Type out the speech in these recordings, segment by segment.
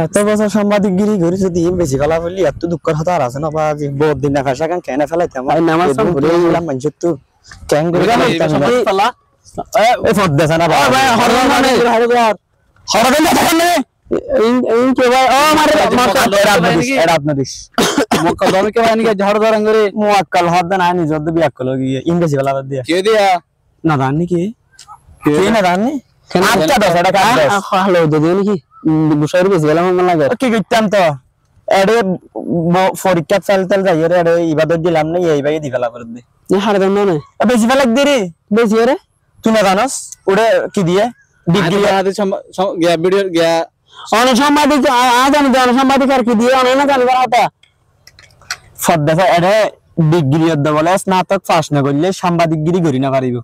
এত বছর সাংবাদিকগিরি করে যদি বেশি গলা বললি এত দুঃখের কথা আর আছে না বা বহুত দিন না খাসা কান কেন ফেলাইতাম নামাজ পড়ে গেলাম মানুষ তো ক্যাং করে ফেলা এই ফদ দেছ না ভাই হরন মানে হরন দেখেন না এই কে ভাই ও মারে এটা আপনাদের মুকদ্দমে কে ভাই নিকে ঝড় ধরন করে মুআক্কাল হদ না আনি যদ বিয়াক্কল গিয়ে ইংরেজি গলা বাদ দিয়া কে দিয়া না জানি কি কে না জানি আচ্ছা দশ টাকা হ্যালো দিদি নাকি বুসাইর বেশি গেলাম মন লাগে কি করতাম তো এডে পরীক্ষা চালতাল যাই রে এডে ইবাদত দিলাম না এই ভাই দিবেলা করে দে না হার দাম না বেশি ফেলাক দে রে বেশি রে তুই না জানোস ওরে কি দিয়ে ডিগ্রি আদে গিয়া ভিডিও গিয়া অনেক সাংবাদিক আজ আমি জানি সাংবাদিক আর কি দিয়ে অনেক না জানবার হতা ফদ্দা এডে ডিগ্রি অদ্দ বলে স্নাতক পাস না করলে সাংবাদিকগিরি করি না পারিব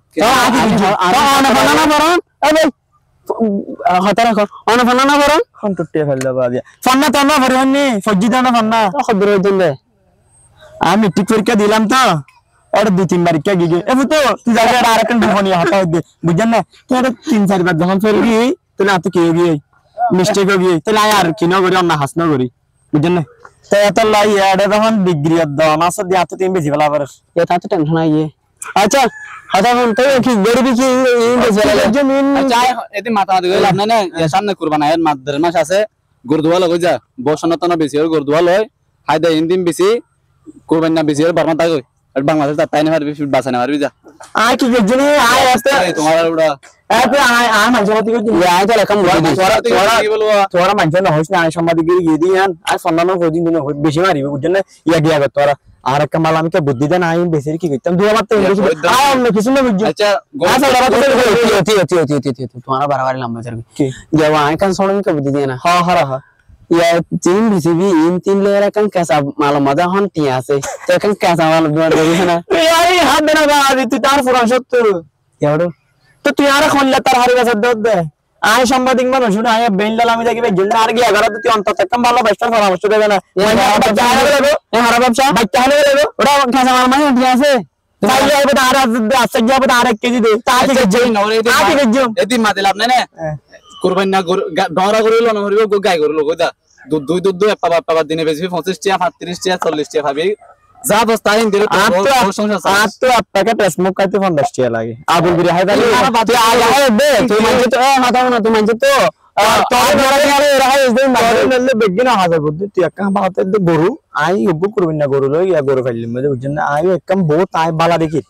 হতারা কর অন ফোন না করন ফোন টুটিয়ে ফেল দাও দিয়া ফোন না তো না ভরনি ফজি দাও না ফোন না খবর হই দে আমি ঠিক পরীক্ষা দিলাম তো আর দুই তিন বার কি গিয়ে এ তো তুই যাবে আর আরেকটা ফোনই হটাই দে বুঝছেন না তুই আর তিন চার বার যখন ফেল গই তুই না তো কি গই মিস্টেক হই গই তাহলে আর কি না করি অন্য হাস না করি বুঝছেন না তো এত লাই এডে যখন ডিগ্রি দাও না সব দিয়া তো তুমি বেশি ভালো পারস এটা তো টেনশন আইয়ে আচ্ছা হাতা ফোন তো কি গরিবি কি বেশি ভালো জমিন আচ্ছা এতে মাথা দিও লাভ না সামনে কুরবান আয়ের মাদের মাস আছে গুরদুয়া লই যা বসনতন বেশি আর গুরদুয়া লই হায়দা ইনদিন বেশি কুরবান না বেশি আর বারমা তাই আর বাংলাদেশ তাই না পারবি বাঁচা না পারবি যা আয় কি গজনি আয় আসতে তোমার ওড়া এতে আয় আয় মাঝরাতি কি আয় তো রকম তোরা কি বলবো তোরা মানছ না হইছ না আয় সাংবাদিকগিরি গিয়ে দিয়ান আয় সম্মান কদিন দিন বেশি মারিব বুঝছেন না ইয়া গিয়া তোরা আর একটা মাল আমি তো বুদ্ধি দেন আই বেশি কি কইতাম দুই মাত্র ইংলিশ আয় অন্য কিছু না বুঝছ আচ্ছা তোমার বারবার লম্বা চল কি যাব আয় কান শুনুন কি বুদ্ধি দেনা হ্যাঁ হ্যাঁ হ্যাঁ या तीन बीसीबी इन तीन लेयर का कैसा मालूम मजा हन टिया से तो kan कैसा मालूम दुआ दे है ना यार हाथ देना बा तू तार फुरान सत्त यार तो तू यार खोलला तार हारी बस दे आय সাংবাদিক মানুষ শুনে আয় বেনলাল আমি দেখি জন্য আর গিয়া ঘরে তুই অন্তত কম ভালো ব্যবসা পরামর্শ দেবে না বাচ্চা হলে দেবো হারা ব্যবসা বাচ্চা হলে দেবো ওটা कैसा मालूम है টিয়া से তাইলে আইবে আর আজকে যাবে আর 1 কেজি দে তাকে যেই নরে এদি মাতে লাভ নাই না কুরবান না ডরা করিলো না হরিব গাই করিলো কইতা দুধ দুধ পাবা দিনে বেশি 25 টাকা 35 টাকা 40 টাকা ভাবি যা অবস্থা আইন দিলে তো আপনাকে প্রেসমুক কাইতে 50 টাকা লাগে আবুল বিরি হাই তাহলে তুই আয় দে তুই মানে তো হাতাও না তুই মানে তো তোর বড় গেলে রাই দিন না বেগিনা হাজার বুদ্ধি তুই একা বাতে দে গরু আই ওগু করবিন না গরু লই ইয়া গরু ফেললি মধ্যে বুঝছেন না আই একদম বহুত আই বালা দেখি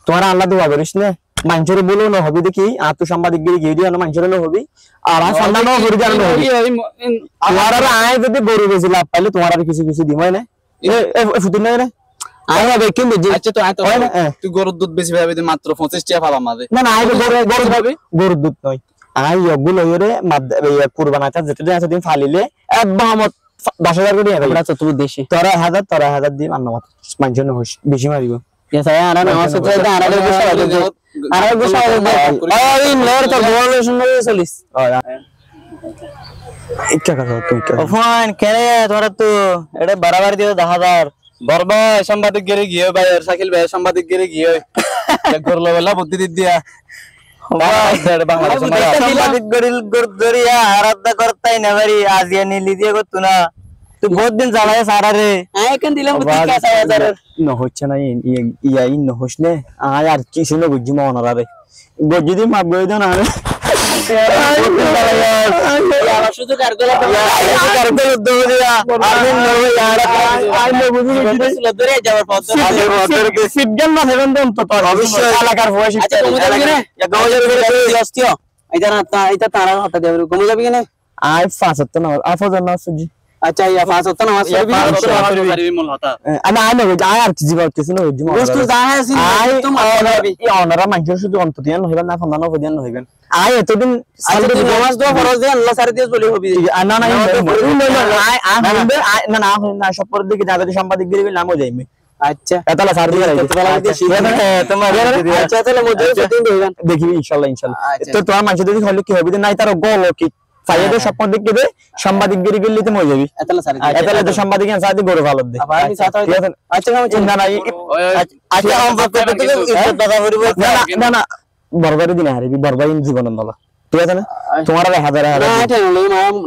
তোমার আল্লাহ দোয়া করিস না মানুষের বলো না হবি দেখি আর তুই সাংবাদিকগিরি গিয়ে দিও না মানুষের না হবি আর সম্মান গরু জানো হবি তোমার আর আয় যদি গরু বেশি লাভ পাইলে তোমার আর কিছু কিছু দিমই না এ ফুটিন না রে আয় হবে কি বুঝি আচ্ছা তো আয় তো তুই গরুর দুধ বেশি ভাবে মাত্র 25 টাকা পাবা মাঝে না না আয় গরু ভাবে গরুর দুধ নয় আয় ওগুলো ওরে কুরবানাটা যেটা আছে দিন ফালিলে এক বাহামত 10000 করে হবে আচ্ছা তুমি দেশি তোরা হাজার দিই মান্য মত মানুষের না বেশি মারিব Yes, I am. I also try that. I go show. Oh, in learn to go relation में चलिस. क्या कर रहा तू क्या? ओफान करे थोड़ा तू एडे बराबर दियो 10000 बरबा संपादकगिरी गियो भाई और साकिल भाई संपादकगिरी गियो क्या कर लो वाला बुद्धि दे दिया संपादकगिरी गुरदरिया आराधना करता ही ना भाई आज ये नहीं लीजिए को तू ना तू बहुत दिन चला है सारा रे आए कन दिला बुद्धि कैसा है जरा न होच्छे ना ये न होशने आ यार किसी ने गुज्जी मावना रे गुज्जी दी माप गई ना रे यार शुद्ध कर दो दो दिया अरे नो यार आई नो बुद्धि लदरे जावर पाउत सिग्नल ना हेवन दम तो अवश्य এলাকার ভয় আচ্ছা তুমি যাবে না या গাও যাবে করে আসছিও এটা না এটা তারা হতে দেবে তুমি যাবে না আই 75 না আফজর না সুজি अच्छा ये 5 ना भी मोल होता আমি আইনে যাই আর কি জীবন কিছু না জীবন বস্তু যায় আছে তুমি এই অনরা মানুষ শুধু অন্তদিয়ান হইবেন না ফন্দানো হইবেন হইবেন আই এতদিন সালদি নামাজ দোয়া ফরজ দেন আল্লাহ সারি দিয়ে বলি হবি না না না না না সব পর দিকে যাবে সাংবাদিকগিরি নামও যাইবে আচ্ছা এতলা সার দিয়ে তোমার আচ্ছা তাহলে মধ্যে সেটিং হইবেন দেখবি ইনশাআল্লাহ তো তোমার মানুষ যদি হলে কি হবে নাই তার গোল কি ফাইদে স্বপ্ন দেখে দে সাংবাদিকগিরি গেলে তো মই যাবি এতলা তো সাংবাদিক সাথে গরু ভালো দে আচ্ছা না না আচ্ছা না না বরবারি দিন হারিবি বরবারি জীবন নলা ঠিক আছে না তোমার আর 1000 না এটা হলো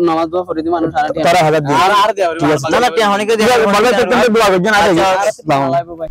নামাজ দোয়া পড়ে দি মানুষ আর তোরা 1000 দিও আর দেও ঠিক আছে না না টিয়া হনিকে বলবে তো তুমি দোয়া করবেন আর আসসালামু আলাইকুম ভাই